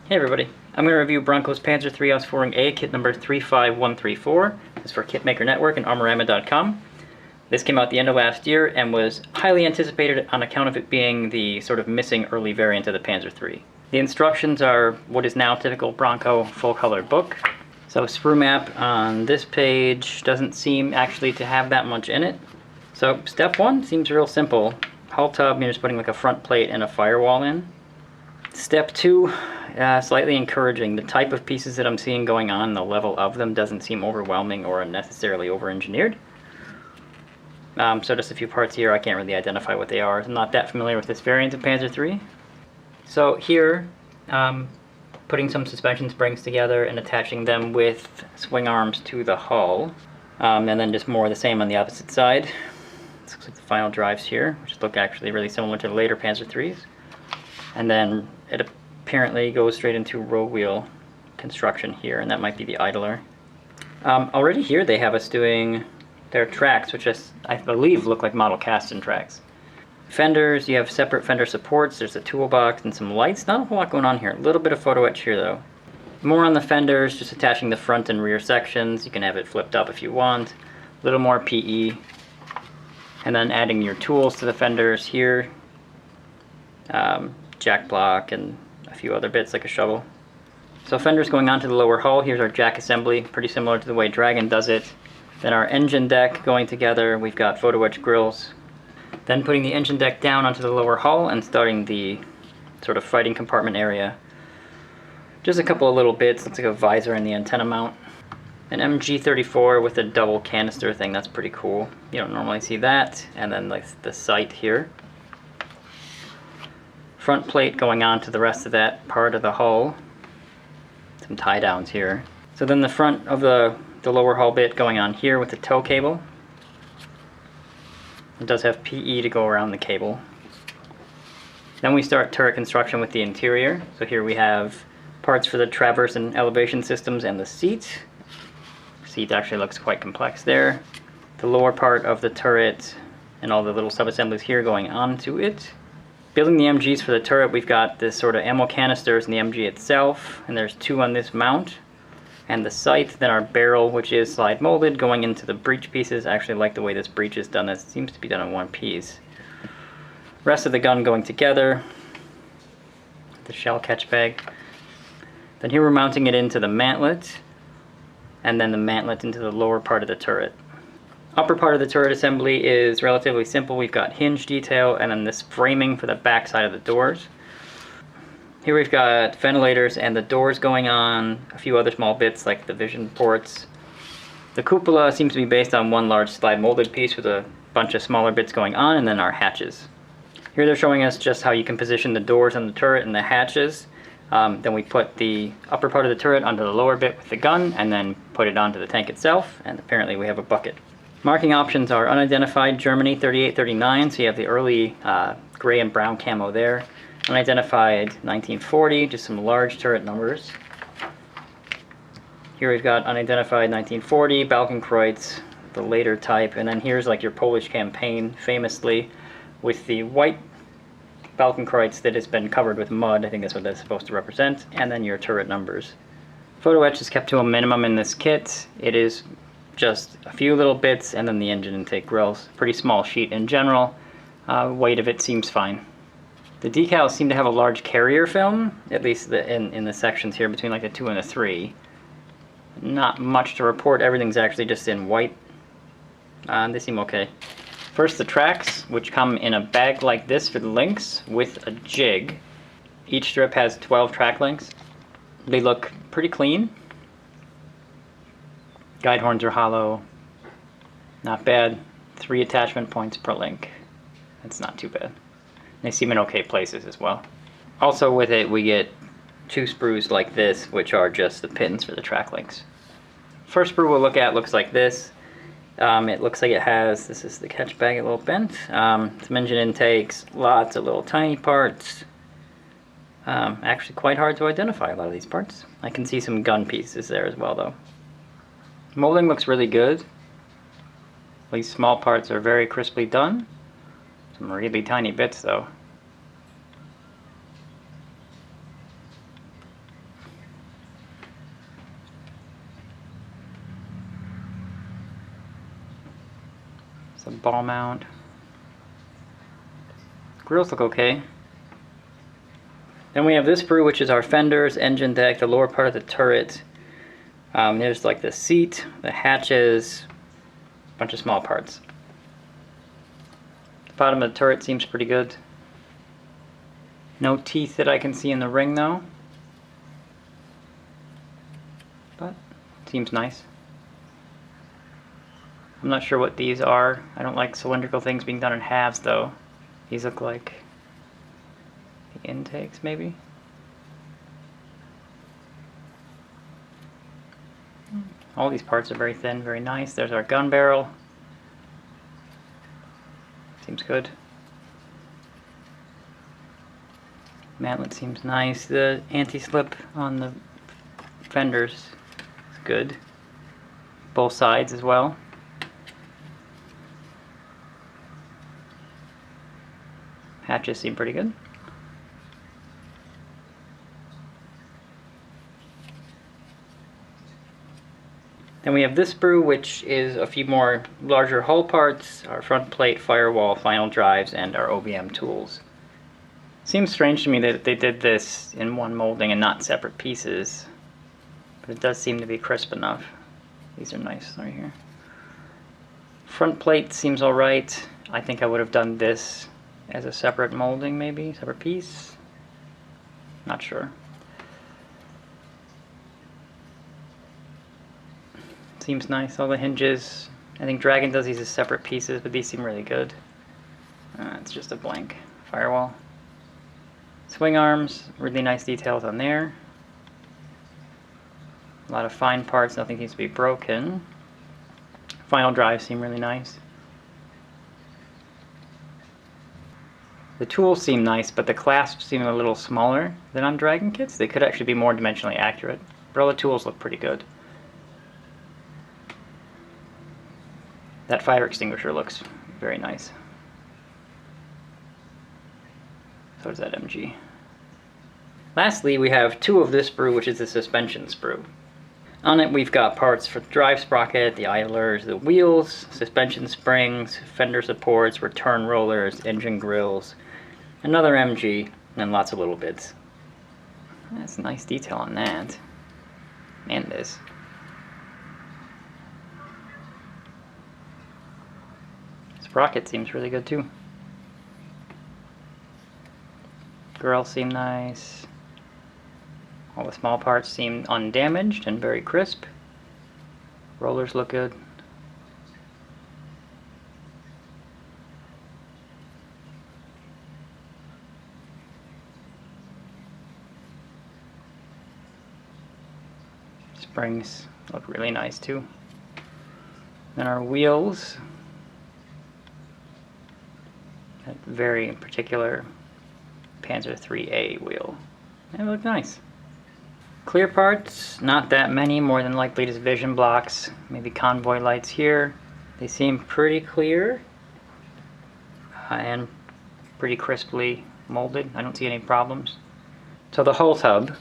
Hey everybody, I'm going to review Bronco's Panzer III A, kit number 35134. This is for Kitmaker Network and Armorama.com. This came out the end of last year and was highly anticipated on account of it being the sort of missing early variant of the Panzer III. The instructions are what is now typical Bronco full-color book. So sprue map on this page doesn't seem actually to have that much in it. So step one seems real simple. Hull tub, you're just putting like a front plate and a firewall in. Step two, slightly encouraging. The type of pieces that I'm seeing going on, the level of them doesn't seem overwhelming or unnecessarily over-engineered. So just a few parts here, I can't really identify what they are. I'm not that familiar with this variant of Panzer III. So here, putting some suspension springs together and attaching them with swing arms to the hull. And then just more of the same on the opposite side. This looks like the final drives here, which look actually really similar to the later Panzer IIIs. And then it apparently goes straight into row wheel construction here, and that might be the idler. Already here they have us doing their tracks, which I believe look like model cast-in tracks. Fenders, you have separate fender supports, there's a toolbox and some lights. Not a whole lot going on here. A little bit of photo etch here though. More on the fenders, just attaching the front and rear sections. You can have it flipped up if you want. A little more PE. And then adding your tools to the fenders here. Jack block and a few other bits like a shovel. So fenders going onto the lower hull. Here's our jack assembly, pretty similar to the way Dragon does it. Then our engine deck going together. We've got photo etch grills. Then putting the engine deck down onto the lower hull and starting the sort of fighting compartment area. Just a couple of little bits. Looks like a visor and the antenna mount. An MG34 with a double canister thing. That's pretty cool. You don't normally see that. And then like the sight here. Front plate going on to the rest of that part of the hull. Some tie downs here. So then the front of the lower hull bit going on here with the tow cable. It does have PE to go around the cable. Then we start turret construction with the interior. So here we have parts for the traverse and elevation systems and the seat. Seat actually looks quite complex there. The lower part of the turret and all the little sub-assemblies here going onto it. Building the MGs for the turret, we've got this sort of ammo canisters in the MG itself, and there's two on this mount. And the sight, then our barrel, which is slide molded, going into the breech pieces. I actually like the way this breech is done. It seems to be done in one piece. Rest of the gun going together. The shell catch bag. Then here we're mounting it into the mantlet, and then the mantlet into the lower part of the turret. Upper part of the turret assembly is relatively simple. We've got hinge detail and then this framing for the back side of the doors. Here we've got ventilators and the doors going on, a few other small bits like the vision ports. The cupola seems to be based on one large slide molded piece with a bunch of smaller bits going on, and then our hatches. Here they're showing us just how you can position the doors on the turret and the hatches. Then we put the upper part of the turret onto the lower bit with the gun and then put it onto the tank itself, and apparently we have a bucket. Marking options are unidentified Germany 3839, so you have the early gray and brown camo there. Unidentified 1940, just some large turret numbers. Here we've got unidentified 1940, Balkenkreuz, the later type, and then here's like your Polish campaign, famously, with the white Balkenkreuz that has been covered with mud. I think that's what that's supposed to represent, and then your turret numbers. Photo etch is kept to a minimum in this kit. It is just a few little bits and then the engine intake grills. Pretty small sheet in general. Weight of it seems fine. The decals seem to have a large carrier film, at least in the sections here between like the 2 and the 3. Not much to report. Everything's actually just in white. They seem okay. First, the tracks, which come in a bag like this for the links with a jig. Each strip has 12 track links. They look pretty clean. Guide horns are hollow. Not bad. 3 attachment points per link. That's not too bad. They seem in okay places as well. Also with it we get 2 sprues like this, which are just the pins for the track links. First sprue we'll look at looks like this. It looks like it has, this is the catch bag a little bent. Some engine intakes, lots of little tiny parts. Actually quite hard to identify a lot of these parts. I can see some gun pieces there as well though. Molding looks really good. These small parts are very crisply done. Some really tiny bits though. ball mount. Grills look okay. Then we have this sprue, which is our fenders, engine deck, the lower part of the turret. There's like the seat, the hatches, a bunch of small parts. The bottom of the turret seems pretty good. No teeth that I can see in the ring though. But seems nice. I'm not sure what these are. I don't like cylindrical things being done in halves though. These look like the intakes maybe. All these parts are very thin, very nice. There's our gun barrel. Seems good. Mantlet seems nice. The anti-slip on the fenders is good. Both sides as well. Hatches seem pretty good. Then we have this sprue, which is a few more larger hull parts, our front plate, firewall, final drives, and our OBM tools. Seems strange to me that they did this in one molding and not separate pieces, but it does seem to be crisp enough. These are nice right here. Front plate seems alright. I think I would have done this as a separate molding maybe, separate piece. Not sure. Seems nice, all the hinges. I think Dragon does these as separate pieces, but these seem really good. It's just a blank firewall. Swing arms, really nice details on there. A lot of fine parts, nothing needs to be broken. Final drives seem really nice. The tools seem nice, but the clasps seem a little smaller than on Dragon kits. They could actually be more dimensionally accurate, but all the tools look pretty good. That fire extinguisher looks very nice. So does that MG. Lastly, we have two of this sprue, which is the suspension sprue. On it we've got parts for the drive sprocket, the idlers, the wheels, suspension springs, fender supports, return rollers, engine grills, another MG, and lots of little bits. That's nice detail on that. And this. Sprocket seems really good too. Grills seem nice. All the small parts seem undamaged and very crisp. Rollers look good. Springs look really nice too. Then our wheels. That very particular Panzer III A wheel. They look nice. Clear parts, not that many, more than likely just vision blocks, maybe convoy lights here. They seem pretty clear and pretty crisply molded. I don't see any problems. So the hull tub,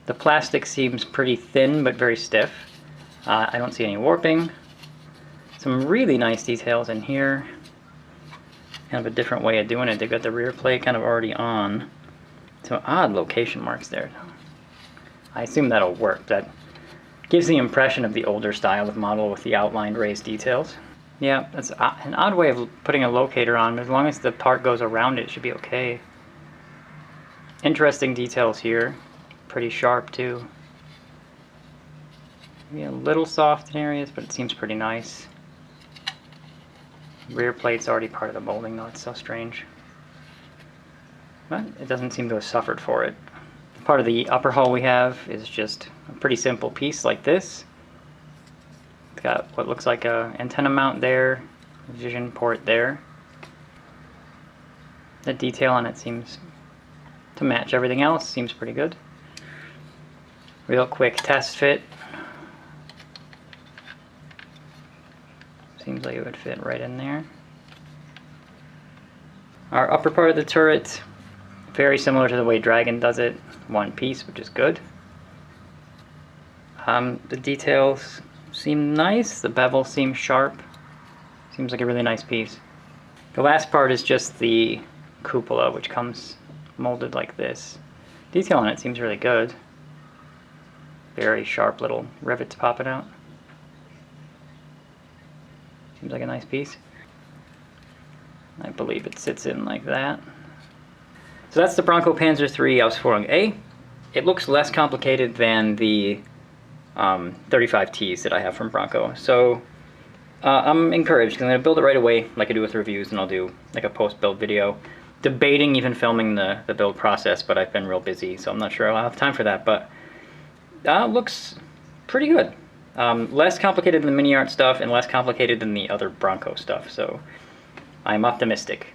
the plastic seems pretty thin but very stiff. I don't see any warping. Some really nice details in here. Kind of a different way of doing it. They've got the rear plate kind of already on. Some odd location marks there. I assume that'll work. That gives the impression of the older style of model with the outlined raised details. Yeah, that's an odd way of putting a locator on, but as long as the part goes around it, it should be okay. Interesting details here. Pretty sharp too. Maybe a little soft in areas, but it seems pretty nice. Rear plate's already part of the molding though, it's so strange. But it doesn't seem to have suffered for it. Part of the upper hull we have is just a pretty simple piece like this. It's got what looks like a antenna mount there, vision port there. The detail on it seems to match everything else, seems pretty good. Real quick test fit. Seems like it would fit right in there. Our upper part of the turret, very similar to the way Dragon does it. One piece, which is good. The details seem nice. The bevel seems sharp. Seems like a really nice piece. The last part is just the cupola, which comes molded like this. Detail on it seems really good. Very sharp little rivets popping out. Seems like a nice piece. I believe it sits in like that. So that's the Bronco Panzer III Ausf A. It looks less complicated than the 35Ts that I have from Bronco. So I'm encouraged, because I'm going to build it right away like I do with reviews, and I'll do like a post-build video. Debating even filming the build process, but I've been real busy, so I'm not sure I'll have time for that, but looks pretty good. Less complicated than the mini art stuff and less complicated than the other Bronco stuff, so I'm optimistic.